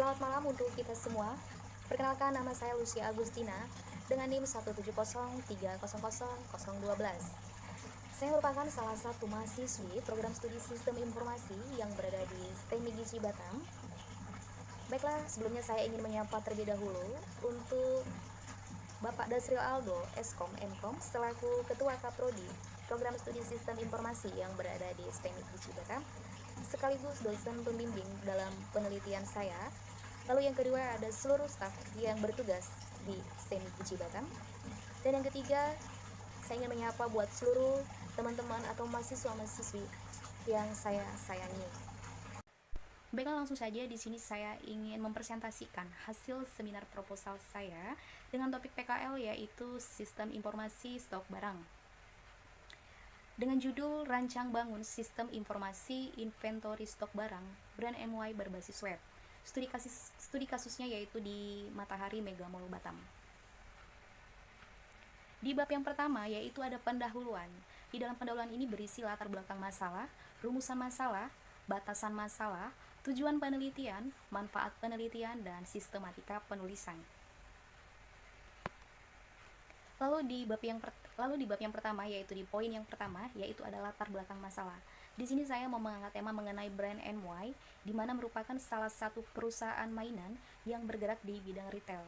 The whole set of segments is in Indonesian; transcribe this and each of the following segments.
Selamat malam untuk kita semua. Perkenalkan, nama saya Lucia Agustina dengan NIM 170300012. Saya merupakan salah satu mahasiswi program studi Sistem Informasi yang berada di STEMI Gizi Batam. Baiklah, sebelumnya saya ingin menyapa terlebih dahulu untuk Bapak Dasril Aldo, Eskom Mkom, selaku Ketua Kaprodi Program Studi Sistem Informasi yang berada di STEMI Gizi Batam, sekaligus dosen pembimbing dalam penelitian saya. Lalu yang kedua ada seluruh staf yang bertugas di STEMI Gizi Batam. Dan yang ketiga, saya ingin menyapa buat seluruh teman-teman atau mahasiswa-mahasiswi yang saya sayangi. Baiklah, langsung saja di sini saya ingin mempresentasikan hasil seminar proposal saya dengan topik PKL yaitu Sistem Informasi Stok Barang. Dengan judul Rancang Bangun Sistem Informasi Inventory Stok Barang Brand MY berbasis web. Studi kasusnya yaitu di Matahari Mega Mall Batam. Di bab yang pertama yaitu ada pendahuluan. Di dalam pendahuluan ini berisi latar belakang masalah, rumusan masalah, batasan masalah, tujuan penelitian, manfaat penelitian, dan sistematika penulisan. Lalu di bab yang pertama yaitu di poin yang pertama yaitu ada latar belakang masalah. Di sini saya mau mengangkat tema mengenai brand NY, di mana merupakan salah satu perusahaan mainan yang bergerak di bidang retail.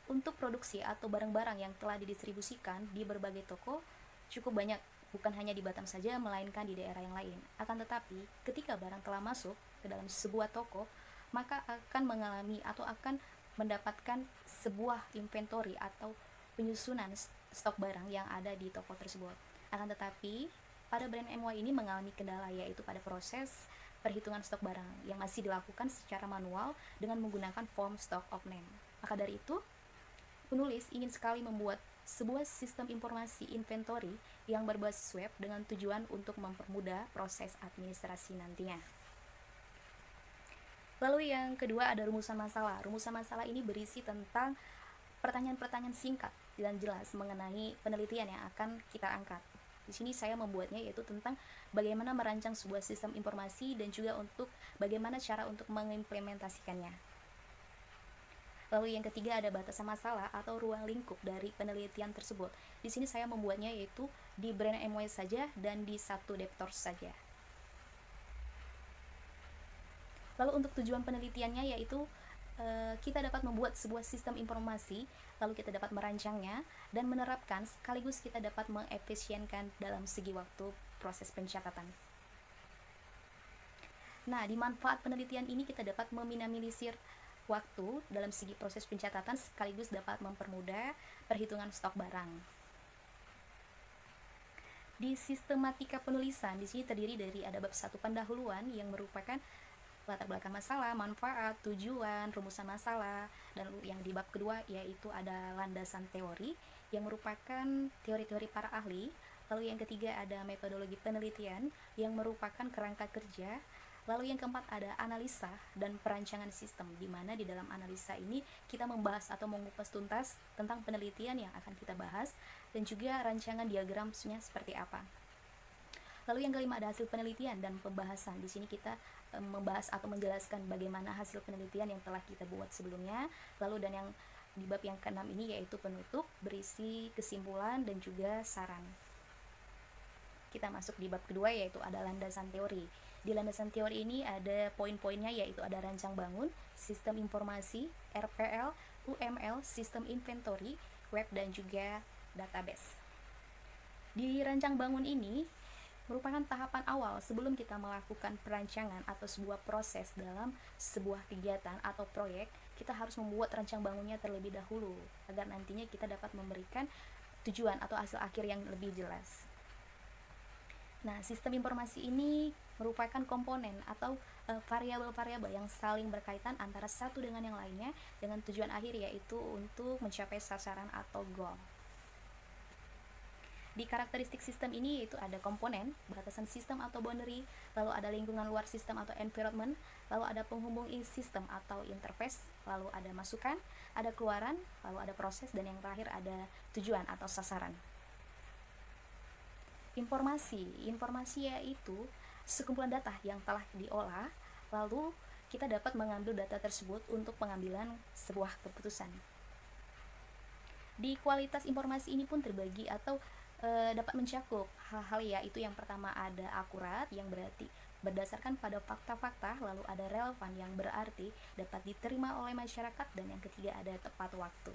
Untuk produksi atau barang-barang yang telah didistribusikan di berbagai toko cukup banyak, bukan hanya di Batam saja, melainkan di daerah yang lain. Akan tetapi, ketika barang telah masuk ke dalam sebuah toko, maka akan mengalami atau akan mendapatkan sebuah inventory atau penyusunan stok barang yang ada di toko tersebut. Akan tetapi, pada brand MY ini mengalami kendala yaitu pada proses perhitungan stok barang yang masih dilakukan secara manual dengan menggunakan form stock of name. Maka dari itu, penulis ingin sekali membuat sebuah sistem informasi inventory yang berbasis web dengan tujuan untuk mempermudah proses administrasi nantinya. Lalu yang kedua ada rumusan masalah. Rumusan masalah ini berisi tentang pertanyaan-pertanyaan singkat dan jelas mengenai penelitian yang akan kita angkat. Di sini saya membuatnya yaitu tentang bagaimana merancang sebuah sistem informasi dan juga untuk bagaimana cara untuk mengimplementasikannya. Lalu yang ketiga ada batasan masalah atau ruang lingkup dari penelitian tersebut. Di sini saya membuatnya yaitu di brand MY saja dan di satu deptor saja. Lalu untuk tujuan penelitiannya yaitu kita dapat membuat sebuah sistem informasi, lalu kita dapat merancangnya dan menerapkan sekaligus kita dapat mengefisienkan dalam segi waktu proses pencatatan. Nah, di manfaat penelitian ini kita dapat meminimalisir waktu dalam segi proses pencatatan sekaligus dapat mempermudah perhitungan stok barang. Di sistematika penulisan di sini terdiri dari ada bab 1 pendahuluan yang merupakan latar belakang masalah, manfaat, tujuan, rumusan masalah, dan yang di bab kedua yaitu ada landasan teori yang merupakan teori-teori para ahli. Lalu yang ketiga ada metodologi penelitian yang merupakan kerangka kerja. Lalu yang keempat ada analisa dan perancangan sistem, di mana di dalam analisa ini kita membahas atau mengupas tuntas tentang penelitian yang akan kita bahas dan juga rancangan diagramnya seperti apa. Lalu yang kelima ada hasil penelitian dan pembahasan. Di sini kita membahas atau menjelaskan bagaimana hasil penelitian yang telah kita buat sebelumnya. Lalu dan yang di bab yang keenam ini yaitu penutup, berisi kesimpulan dan juga saran. Kita masuk di bab kedua yaitu ada landasan teori. Di landasan teori ini ada poin-poinnya yaitu ada rancang bangun, sistem informasi, RPL, UML, sistem inventory, web dan juga database. Di rancang bangun ini merupakan tahapan awal sebelum kita melakukan perancangan atau sebuah proses dalam sebuah kegiatan atau proyek. Kita harus membuat rancang bangunnya terlebih dahulu agar nantinya kita dapat memberikan tujuan atau hasil akhir yang lebih jelas. Nah, sistem informasi ini merupakan komponen atau variabel-variabel yang saling berkaitan antara satu dengan yang lainnya dengan tujuan akhir yaitu untuk mencapai sasaran atau goal. Di karakteristik sistem ini yaitu ada komponen, batasan sistem atau boundary, lalu ada lingkungan luar sistem atau environment, lalu ada penghubung sistem atau interface, lalu ada masukan, ada keluaran, lalu ada proses, dan yang terakhir ada tujuan atau sasaran. Informasi yaitu sekumpulan data yang telah diolah, lalu kita dapat mengambil data tersebut untuk pengambilan sebuah keputusan. Di kualitas informasi ini pun terbagi atau dapat mencakup hal-hal, yaitu yang pertama ada akurat yang berarti berdasarkan pada fakta-fakta, lalu ada relevan yang berarti dapat diterima oleh masyarakat, dan yang ketiga ada tepat waktu.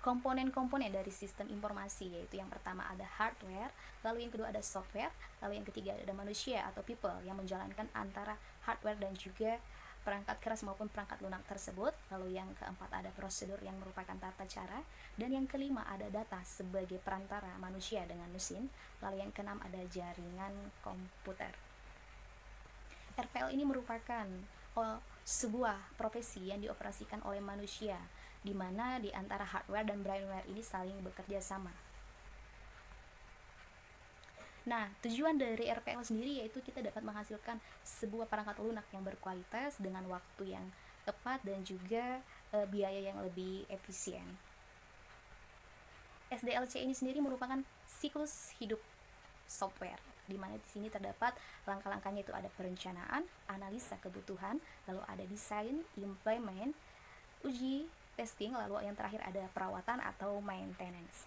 Komponen-komponen dari sistem informasi, yaitu yang pertama ada hardware, lalu yang kedua ada software, lalu yang ketiga ada manusia atau people yang menjalankan antara hardware dan juga perangkat keras maupun perangkat lunak tersebut, lalu yang keempat ada prosedur yang merupakan tata cara, dan yang kelima ada data sebagai perantara manusia dengan mesin, lalu yang keenam ada jaringan komputer. RPL ini merupakan sebuah profesi yang dioperasikan oleh manusia, di mana di antara hardware dan brainware ini saling bekerja sama. Nah, tujuan dari RPL sendiri yaitu kita dapat menghasilkan sebuah perangkat lunak yang berkualitas dengan waktu yang tepat dan juga biaya yang lebih efisien. SDLC ini sendiri merupakan siklus hidup software, di mana di sini terdapat langkah-langkahnya, itu ada perencanaan, analisa kebutuhan, lalu ada desain, implement, uji, testing, lalu yang terakhir ada perawatan atau maintenance.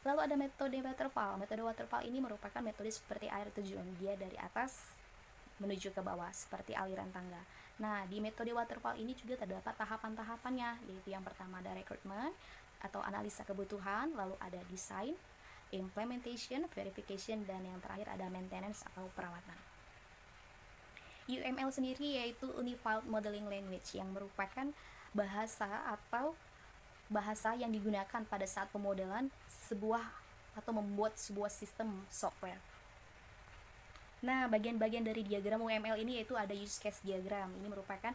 Lalu ada metode waterfall. Metode waterfall ini merupakan metode seperti air terjun, dia dari atas menuju ke bawah seperti aliran tangga. Nah, di metode waterfall ini juga terdapat tahapan-tahapannya, yaitu yang pertama ada recruitment atau analisa kebutuhan, lalu ada design, implementation, verification, dan yang terakhir ada maintenance atau perawatan. UML sendiri yaitu Unified Modeling Language, yang merupakan bahasa yang digunakan pada saat pemodelan sebuah atau membuat sebuah sistem software. Nah, bagian-bagian dari diagram UML ini yaitu ada use case diagram. Ini merupakan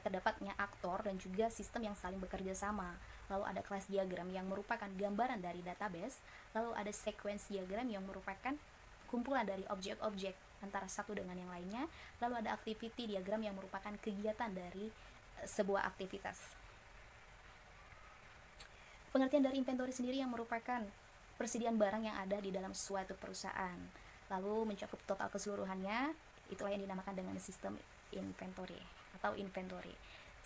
terdapatnya aktor dan juga sistem yang saling bekerja sama. Lalu ada class diagram yang merupakan gambaran dari database. Lalu ada sequence diagram yang merupakan kumpulan dari objek-objek antara satu dengan yang lainnya. Lalu ada activity diagram yang merupakan kegiatan dari sebuah aktivitas. Pengertian dari inventory sendiri yang merupakan persediaan barang yang ada di dalam suatu perusahaan, lalu mencakup total keseluruhannya, itulah yang dinamakan dengan sistem inventory atau inventory.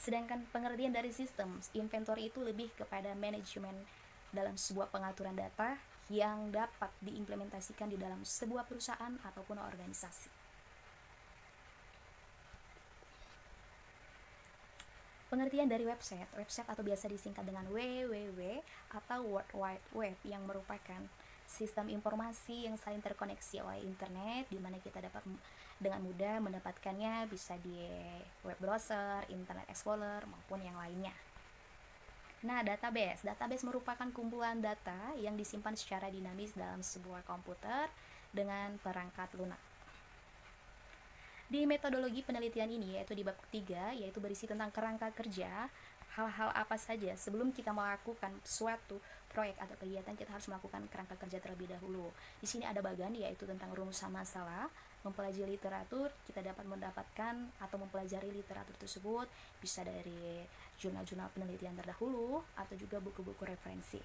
Sedangkan pengertian dari sistem inventory itu lebih kepada manajemen dalam sebuah pengaturan data yang dapat diimplementasikan di dalam sebuah perusahaan ataupun organisasi. Pengertian dari website atau biasa disingkat dengan WWW atau World Wide Web, yang merupakan sistem informasi yang saling terkoneksi oleh internet, di mana kita dapat dengan mudah mendapatkannya bisa di web browser, internet explorer, maupun yang lainnya. Nah, database merupakan kumpulan data yang disimpan secara dinamis dalam sebuah komputer dengan perangkat lunak. Di metodologi penelitian ini, yaitu di bab ketiga, yaitu berisi tentang kerangka kerja, hal-hal apa saja sebelum kita melakukan suatu proyek atau kegiatan, kita harus melakukan kerangka kerja terlebih dahulu. Di sini ada bagian yaitu tentang rumusan masalah, mempelajari literatur, kita dapat mendapatkan atau mempelajari literatur tersebut bisa dari jurnal-jurnal penelitian terdahulu atau juga buku-buku referensi.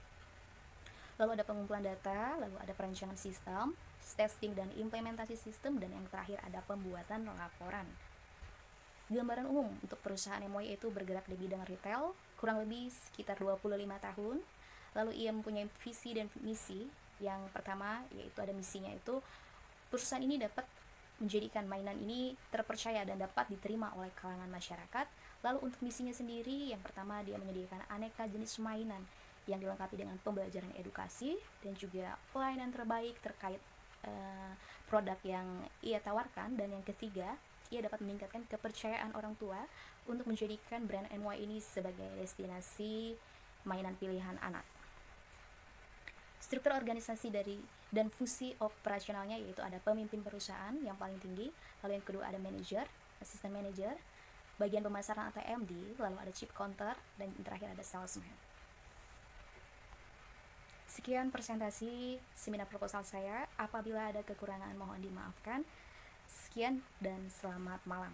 Lalu ada pengumpulan data, lalu ada perencanaan sistem, testing dan implementasi sistem, dan yang terakhir ada pembuatan laporan. Gambaran umum untuk perusahaan MOI itu bergerak di bidang retail, kurang lebih sekitar 25 tahun. Lalu ia mempunyai visi dan misi. Yang pertama yaitu ada misinya, itu perusahaan ini dapat menjadikan mainan ini terpercaya dan dapat diterima oleh kalangan masyarakat. Lalu untuk misinya sendiri, yang pertama dia menyediakan aneka jenis mainan yang dilengkapi dengan pembelajaran edukasi dan juga pelayanan terbaik terkait produk yang ia tawarkan. Dan yang ketiga, ia dapat meningkatkan kepercayaan orang tua untuk menjadikan brand NY ini sebagai destinasi mainan pilihan anak. Struktur organisasi dan fungsi operasionalnya yaitu ada pemimpin perusahaan yang paling tinggi, lalu yang kedua ada manajer, assistant manager, bagian pemasaran atau MD, lalu ada chief counter, dan yang terakhir ada salesman. Sekian presentasi seminar proposal saya. Apabila ada kekurangan mohon dimaafkan. Sekian dan selamat malam.